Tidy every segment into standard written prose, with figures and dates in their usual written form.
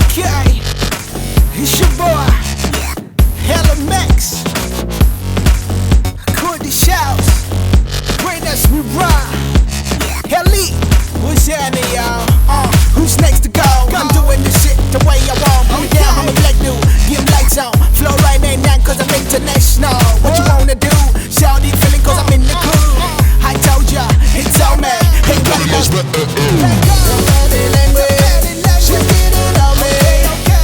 Okay, it's your boy, Hella Max, Cordy Shouts, Greatness we rhyme, Helly, what's happening y'all? Who's next to go? I'm doing this shit the way I want. Put it down, I'm a black dude, give 'em lights on. Flow right now cause I'm international. What you wanna do? Shout it feeling cause I'm in the cool. I told ya, it's on me. Hey, buddy, let's go.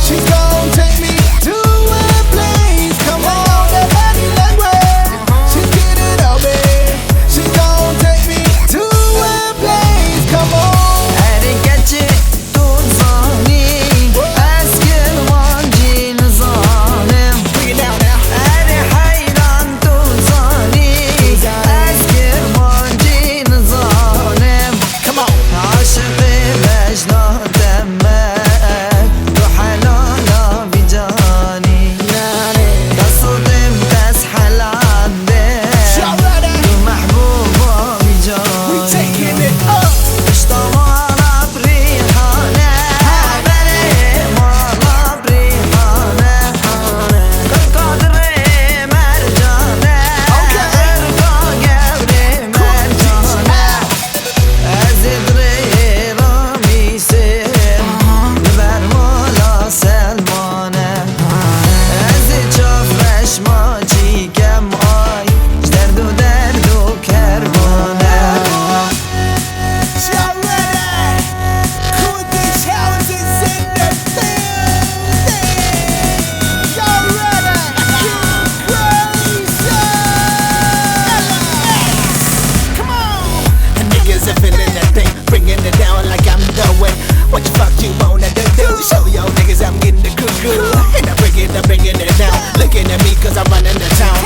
She's gon' take me to a place. Come on, that body language. She's getting on me. She's gon' take me to a place. Come on. حركتي تونساني أسكن وانجي نظالم. Bring it down now. أنا حيران تونساني أسكن وانجي نظالم. Come on. عاشقي مجنون دمك روح على بجاني تصدم تسحل عندك Y'all ready? ومحبوبة We بجاني taking it up. اشتمارة بريحانة بريمانة بريحانة كل قدري مرجانة ارقى قبري مرجانة ازد رامي سير لبرمولا سلمانة ازد شوف رشماتي كم آي جدردو دردو كربانة Y'all ready? Cool these houses in the building. Y'all ready? Come on. And niggas are feeling that thing, bringing it down like I'm doing. What the fuck you wanna do? Show y'all niggas I'm getting the cuckoo. And I'm bringing it down. Looking at me cause I'm running the town.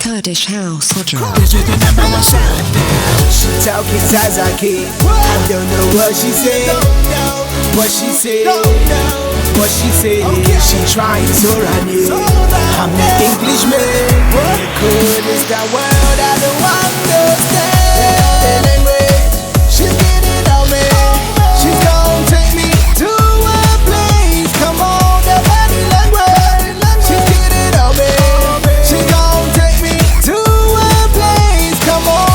Kurdish House. This is the #1 sound. She talking Sasaki. I don't know what she said. What she said. What she said. She trying to run it. I'm the Englishman. The coolest the world. I don't understand the language. She's getting on me. She's gon' take me to a place. Come on, the body language. She's getting on me. She's gon' take me to a place. Come on.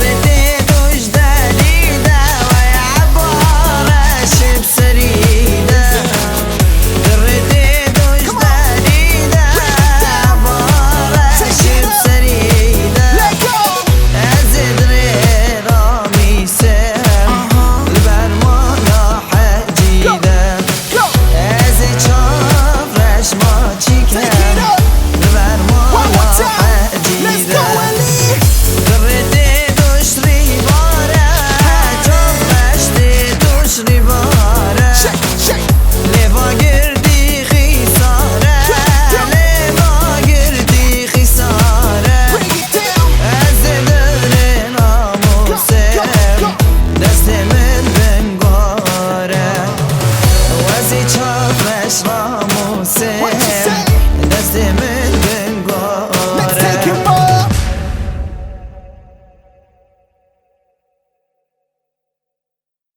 رديت وجدانيدة ويا عبارة شب سريدة رديت وجدانيدة عبارة شب سريدة Let go. أزد رامي سام البرمانة حديدة Go. أزد شوف رشماتي Take it كام up. One more البرمانة time. Let's go, حديدة Ellie. رديت وشري بارة رديت وشري بارة Shake, shake. ليفا قردي خسارة ليفا قردي خسارة Bring it down. أزد ناموسم دست من بنقارة وزي شاف